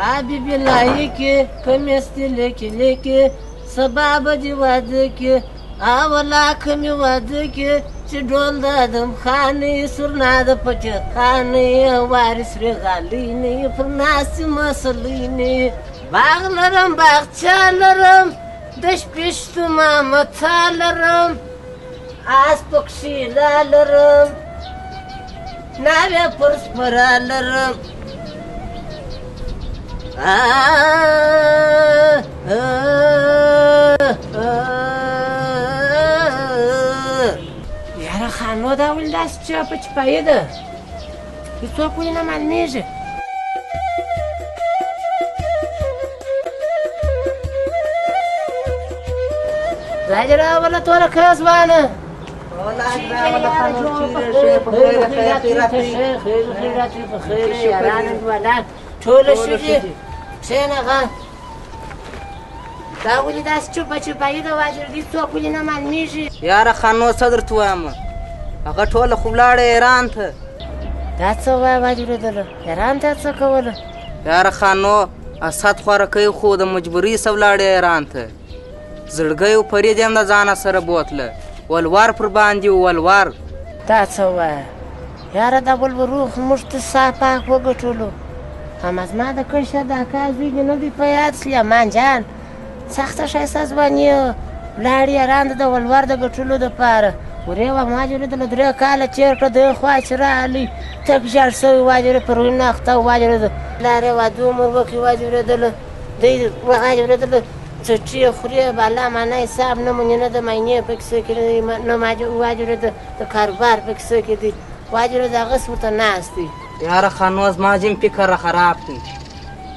حبیبي لایقې کمیس دې لیکې لیکې سبا به دې واده کې اوله کمې واده کې چې ډول د ادم خانې سرنا د پټې خانې وارث رغالۍ نه پر ناستې مسلۍ نه باغ لرم باغچه لرم د شپې شتومه متا لرم آس پکښې لا لرم ناوې پر سپره لرم یاره خانو دا ولې داسې چاپه چپایي ده هېڅوک ولې نه معلومېږي دا دې راوله توره که ځوانه خیراتې په خیر یارانه ځوانان ټوله ښځې کښېنه غه دا ولې داسې چوپه چوپایي ده واجر دې څوک ولې نه معلومېږي یاره خانو څه درته وایم هغه ټوله خو ولاړه ایران ته دا څه وایه واجرېدله ایران ته څه کوله یاره خانو اسد خواره کوي خو د مجبورۍ سه ولاړې ایران ته زړګی و فرید هم د ځانه سره بوتله ولوار پر باندې ولوار دا څه وایه یاره دا بل به روغ موږ ته ساه پاک وګټلو اما زما د کشره د اکا زوی دې نه دی په یاد سلیمان جان سخته ښایسته ځواني ولاړ ایران ته د ولور د ګټلو دپاره ورې وه ما جوړېدله 3 کاله تېر کړه دغه خوا چې راغلی تک ژړ شوی واجرې پر وینو اخته واجرېده پلار یې واده عمر وکړي واجرېدله دی واجرېدله چټي خوري بالا معنی حساب نه مونې نه د مینې په کیسه کې نه واجرېده د کاروبار په کیسه کې دی واجرېده هغس ورته ناست دی یاره خانو زما ځین فکر را خراب دی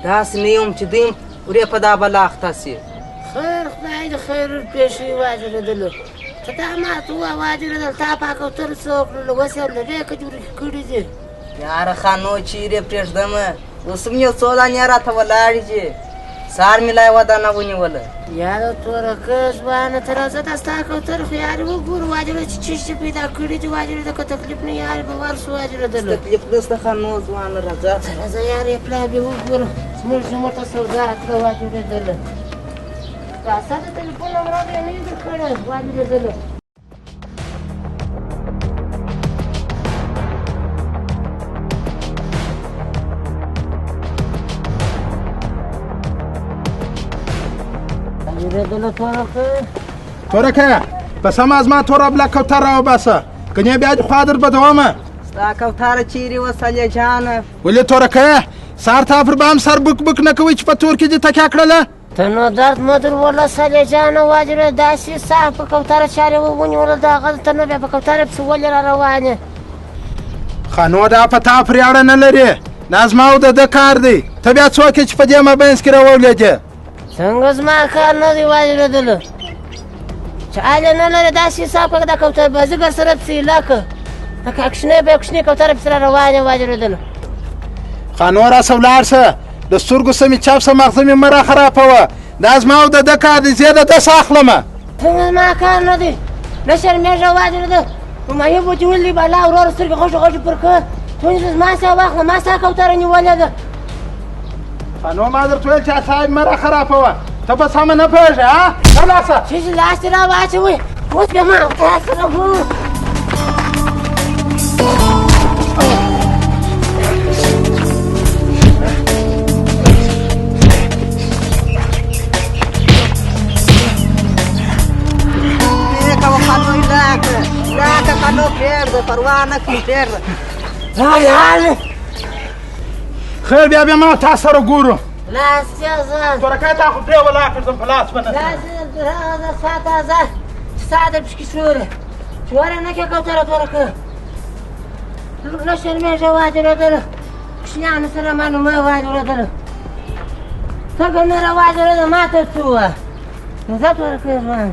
داسې نه یم چې دوی ورې په دا بلا اخته سي خیر خدای د خیر پېښې واجرېدله ته دا ماته ووایه واجرېدل تا په کوتر څه وکړله اوس یې لرې کجورې کړي دي یاره خانو چیرې پرېږدمه اوس هم یو څو دانې راته ولاړې دي سهار مې لا یوه دانه ونیوله یاره تورکه ځوانه ته راځه دا ستا کوتر خو یارې وګورو واجره چې چیشته پیدا کړي دي واجرېده که تکلیف نه یارې به ورسو واجرېدله تکلیف نشته خانو ځوانه راځه راځه یارې پلار بې وګوره زموږ زموږ ته سودا کړه واجرېدله کاسه د تلیفون نمره به یې نه وي درکړی واجرېدله تورکه پس هم از ما تو را بلا کوتر را وباسه کنی بیا خوا در بدوامه ستا کوتره چیرې وه سلیه جانه ولې تورکه سهار تا پر بام سر بک بک نه کوي چې په تور کې دې تکیه کړله ته نو درد مه در وله سلیه جانه واجرې داسې سهار په کوتره چارې ونیوله د هغه ته نو بیا په کوتره پسې ولې را روانې خانو دا په تا پرې اړه نه لري دا زما او د ده کار دی ته بیا څوک یې چې په دې مابینځ کې راولیدې څنګه زما کار نه دی واجرېدله چې حال نه لرې داسې حساب کړه دا کوتره بازیګر سره پسې لکه لکه کوچنۍ به یې کوچنۍ کوتره پسې را روانې واجرېدله خانو راسه ولاړ شه د سترګو سمې چاپ شه مغزه مې مه را خرابوه دا زما او د ده کار دی زه د ده څه اخلمه څنګه زما کار نه دی نه شرمېږه واجرېده همایون به چې ولي بالا ورور سترګې غوښې غوښې پر که ونیسه زما څه واخله ما ستا کوتره نیولې ده خانو ما درته ویل چې اعصاب مه را خرابوه ته به سمه نه پوهېږې ها رالاړه چې لاس دې را واچوئ اوس بیا ما تا سره ګورو کوه خانو لاکه خانو پرېږده پروا نه کړي پرېږده خیر بیا بیا ما تا سره ګورو لاس یې تورکه تا خو پرې ولا کړم په لاس به نه لاس یې ساته ځه ساده پشکې شورې شورې نه کې کوتره تورکه نه شرمېږه واجرېدله کوچنیانو سره معلومه واجرېدله څنګه نه را واجرېده ما ته څه ووایه نو ځه تورکه ځوان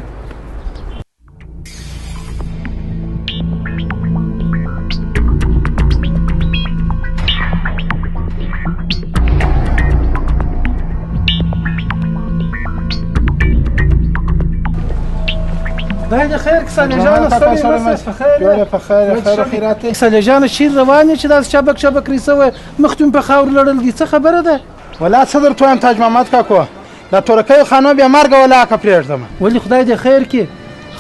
خدای دې خیر کړي سلیه جانه ستړی نشې په خیر یې په خیر خیر خیرات سلیه جانه چیر روان یې چې داسې چابک چابک ري سوی مخ ته مې په خاورو لړل دي څه خبره ده ولا څه درته وایم تاج محمد کاکو دا تورکیو خانو بیا مرګه ولاکه پرېږدم ولې خدای دې خیر کې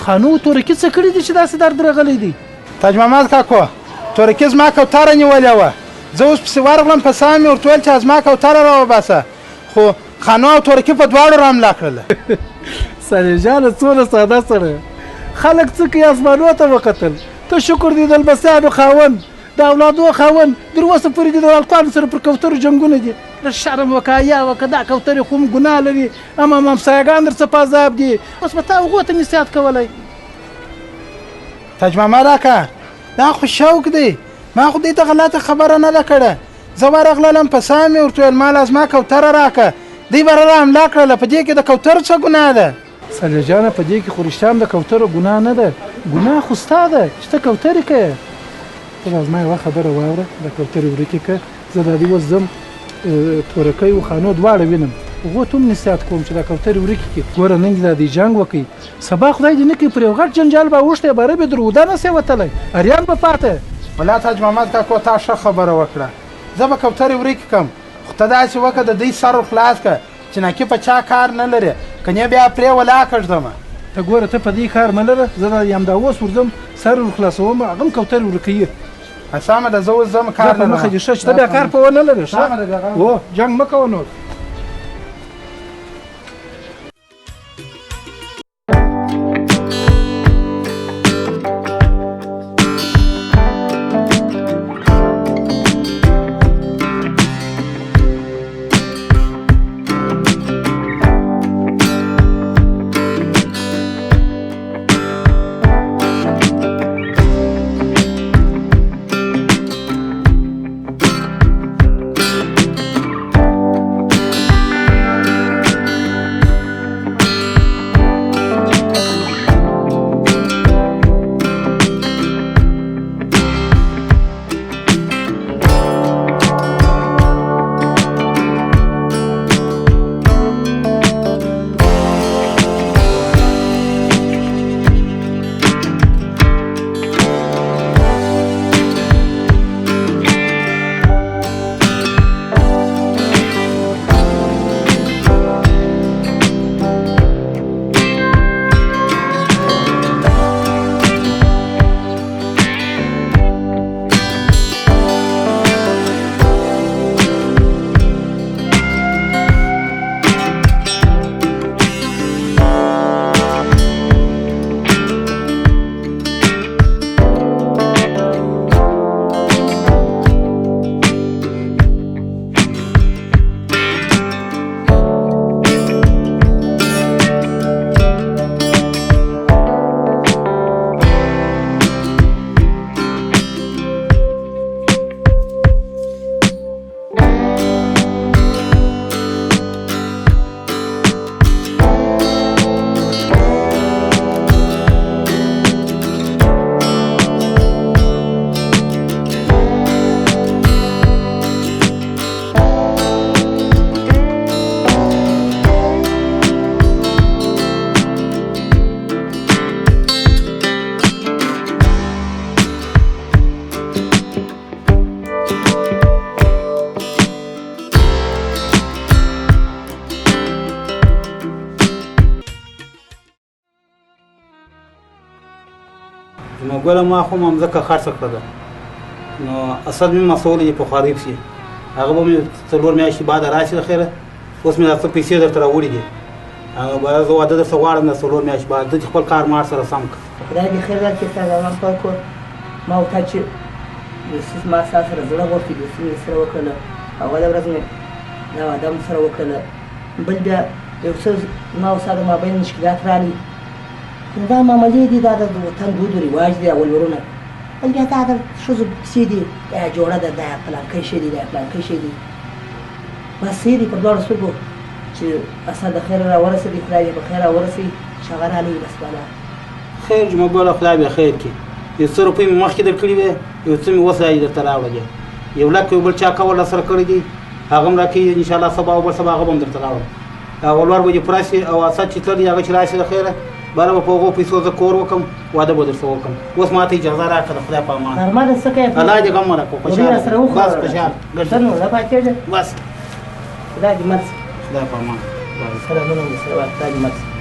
خانو تورکي څه کړي دي چې داسې درد راغلی دی تاج محمد کاکو تورکي زما کوتره نیولې وه زه اوس پسې ورغلم په سا مې ورته ویل چې زما کوتره راوباسه خو خانو او تورکي په دواړو راملا کړله سړی جانه څونه ساده سړی خلک څه کوي اسمانو ته وکتل ته شکر دې د لمسیانو خاوند د اولادو خاوند تر اوسه پورې دې د هلکانو سره پر کوترو جنګونه دي شرم وکړه یا وکړه دا کوترې خو هم ګناه لري اما همسایګان در څه په عذاب دي اوس به تا هغو ته نصیحت کولی تاج محمد اکا دا خو شوق دی ما خو دې ته غلطه خبره نه ده کړې زه ورغللم په سا مې ورته ویل ما لازما کوتره راکړه دوی به را حمله کړله په دې کې د کوترو څه ګناه ده سړی جانه په دې کې خو رښتیا د کوترو ګناه نه ده ګناه خو ستا ده چې ته کوترې کوې ته زما یوه خبره واوره د کوترې ورکې که زه دا دې اوس ځم تورکۍ و خانو دواړه وینم هغو ته هم نصیحت کوم چې دا کوترې ورکې کړي ګوره نن دا دې جنګ وکړي سبا خدای دې نه کړي پر یو غټ جنجال به اوښتی باره به در اوده نه سې وتلی اریان به پاته ولا تاج محمد کاکو تا ښه خبره وکړه زه به کوترې ورکې کړم خو ته داسې وکړه د دوی سر خلاص کړه چې ناکي په چا کار نه لري کنې بیا پرې ولا کړدمه ته ګوره ته په دې کار مه لره زه دا یم دا اوس ورځم سر ورخلاصوم هغه هم کوترې ورکوي سمه ده زه اوس ځم کار په مخه دې ښه چې ته بیا کار په ونه لرې ښه هو جنګ مه کوه نور نو ګوره ما خو ممځکه خرڅه کړه ده نو اصل مې مسؤل یې په خوارۍ پسې هغه به مې 4 میاشتې بعد راشي د خیره اوس مې دا څه پیسې درته راوړي دي هغه به زه واده درته غواړم د 4 میاشتې بعد ته خپل کار مار سره سم کړه خدای دې خیر درکړي سلام پاکو ما ورته چې یوسف ما سره زړه غوښتي دوستي مې سره وکړله اوله ورځ مې دا واده مې سره وکړله بل بیا یو څه ما سره مابین مشکلات رالي دا معاملې دي دا د وطن دود و رواج دی اول ورونه بل بیا دا د ښځو کیسې دي دا جوړه ده دا پلانکی شی دی دا پلانکی شی دی بس یې دي په دواړو سترګو چې اصل د خیر راورسېدي خدای دې په خیر راورسوي چې هغه رالي بس بالا خیر جمعه ګوره خدای به خیر کړي یو څه روپۍ مې مخکې درکړي وې یو څه مې اوس درته راوړه یو لک یو بل چا کول سره کړی دي هغه هم راکړي انشاءالله سبا او بل سبا هغه به هم درته راوړم اول وار به دې پوره شي او اسد چې تللي هغه چې راشي د خیره بله به په هغو پیسو زه کور وکړم واده به درته وکړم اوس ما ته اجازه راکړه د خدای په امان نرمه ده څه کوې الله دې غم ونه کړو خوشحاله بس خوشحال ګټه نو نه پاتېږه بس خدای دې مل شي خدای په امان سلامونه مو سره وایه خدای دې مل شي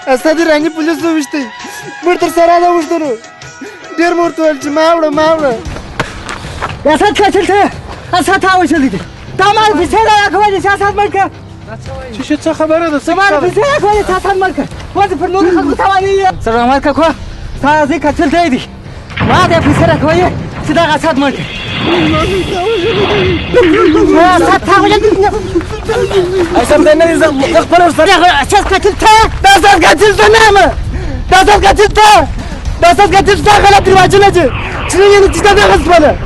استاد رانی پولیس وشتي مر تر سره دا وشتنو ډیر مورته ول چې ما وړه یا سات کچلته اسات اوشل دي تمام په سره راکوي چې اسات مرکه چې څه خبره ده سمار په سره راکوي چې اسات مرکه وځي پر نور خلکو تواني سلام مرکه کو تاسو کچلته دي ما دې په سره راکوي چې دا اسات مرکه اسات اوشل اصل ده نه زم خبر سره اسات کچلته اسات کچلته نه اسات کچلته غلط رواجونه چې نه چې دا غلط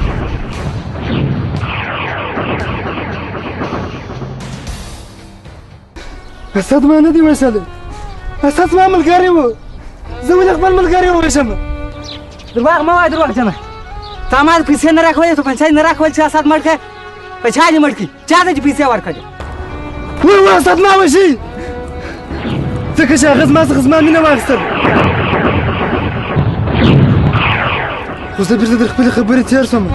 اسد ما نه دی وشل اسد ما ملګری وو زه ولې خپل ملګری وشم دروغ ما وای دروغ جمع تمام پیسې نه راکوي ته پیسې نه راکوي چې اسد مرکه پیسې دې مرکي چا دې پیسې ورکړي و اسد ما وشي ځکه چې هغه زما مینه واخیستل خو زه بیرته د خپلې خبرې تېر شوم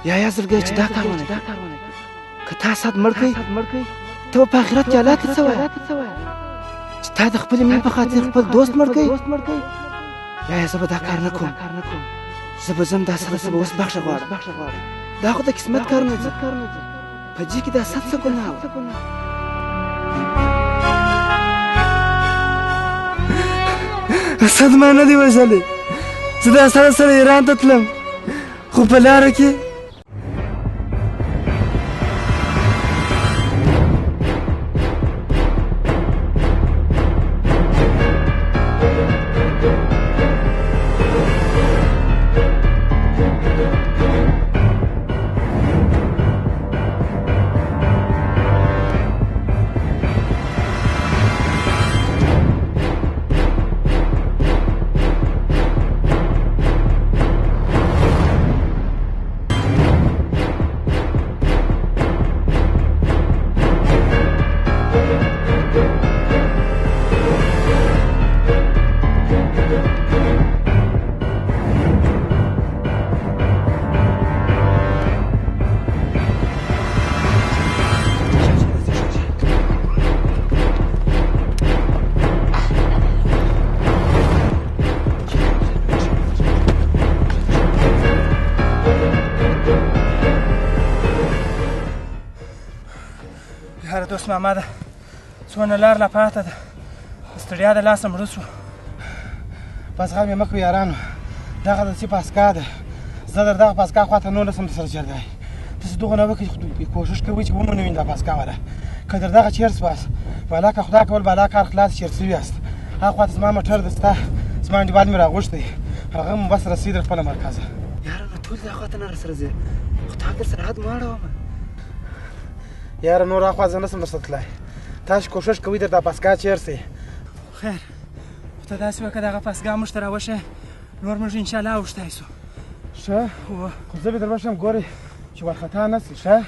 یا زلګی چې دا کار ونه که تا اسد مړ کړې ته په آخرت کې الله ته څه وایې چې تا د خپلې مینې په خاطر خپل دوست مړ کوي یا زه به دا کار نه کوم زه به ځم دا سره څه به اوس بخښه غواړم دا خو د قسمت کار نه ځي په دې کې دا اسد څه ګناه وه اسد ما نه دی وژلی زه دا سره سره ایران ته تلم خو په لاره کې دوست محمده څونه لار لا پاته ده ستړیا د لاسه مړه شو بس غم یې مه کوئ یارانو دغه د څه پاسکا ده زه در دغه پاسکا خواته نولسم درسره جرګی تاسو دغه نه وکړئ کوشش کوئ چې ومنوئ دا پاسکا والا که در دغه چیر سواست بالا که خدا کول بالا کار خلاص چیر سوي یاست هغه خواته زما موټر ده ستا زما انډیوال مې راغوښتی هغه مو بس رسید در خپله مرکزه یاره نو ټول دا خواته نه راسره ځې خو تا در سره حد مه اړومه یاره نور اخوا زه نسم درسره تللی تاسو کوشش کوئ در دا پاسکا چیر سئ خیر خو ته داسې وکړه دغه پاسکا موږ ته راوښیه نور موږ انشاءالله اوښتی سو ښه خو زه به در وښیم ګورئ چې وارخطا نه سئ ښه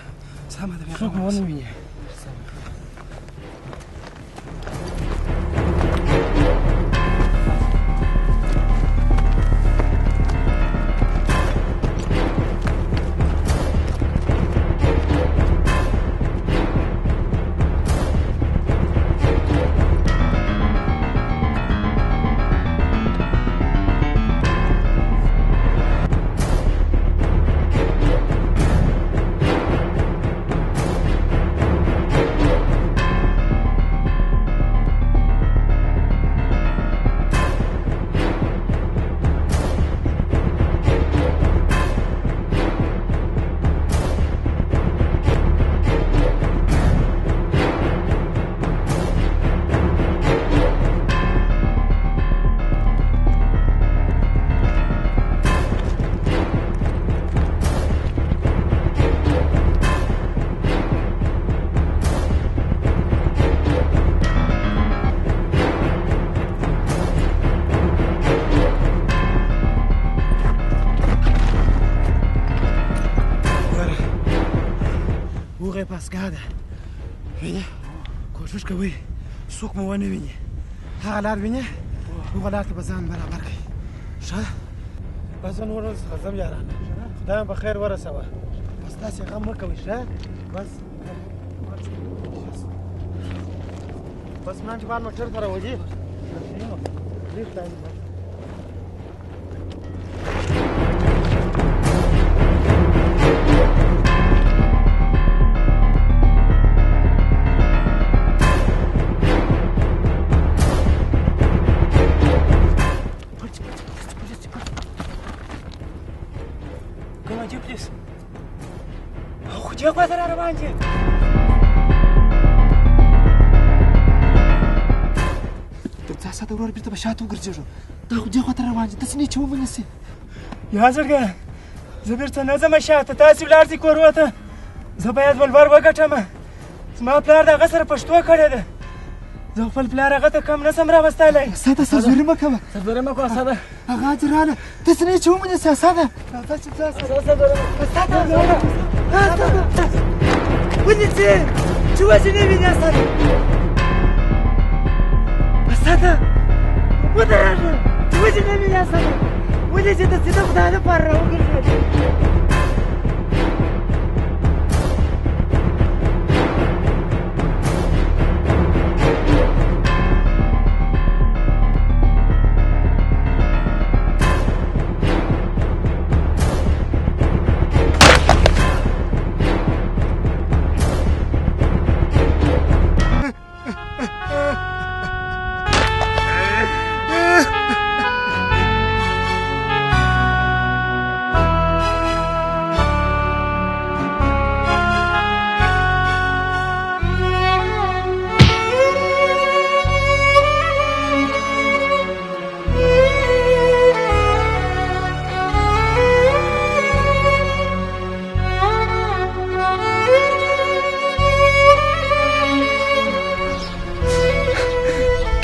سمه ده څوک مو ونه ویني پاسکا ده وینې کوشش کوئ څوک مو ونه ویني هغه لار وینې هغه لار ته به ځان برابر کړئ ښه بس زه نور څخه ځم یارانه خدای مو په خیر ورسوه بس داسې غم مه کوئ ښه بس من چې بار موټر ته راوځي خو دې خواته را روان دي درځه ساده ورور بېرته به شاته وګرځېږو دا خو دې خواته روان دي داسې نه چې ومنې سي یا زړګه زه بېرته نه ځم شاته تاسې ولاړ دي کورو ته زه باید ولور وګټم زما پلار د هغه سره پښتو کړې ده زه خپل پلار هغه ته کم نه سم راوستلی ساده سرزوري مه کوه سرزوري مه کوه ساده هغه حاجي راله داسې نه چې ومنې سي ساده ولې چې وژنې وینې ساده ساده ودرېږه چې وژنې وینې ساده ولې چې داسې د خدای لپاره راوګرځېدې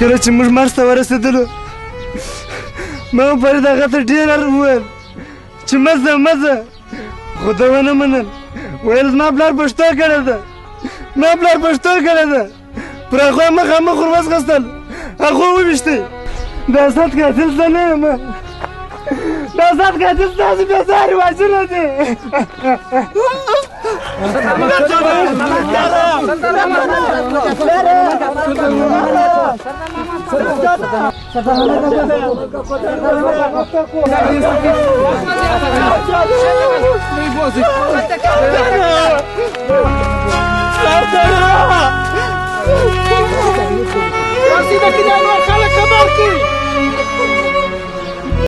کله چې موږ مرز ته ورسېدلو ما فرید هغه ته ډېر وویل چې مزه خو ده ونه منل ویل زما پلار پښتو کړې ده پر هغو مخامخ ور وځغستل هغو وویشتې د اسد قاتل زه نه یم د اسد قاتل ستاسې بېځایه رواجونه دي Kasih dah kita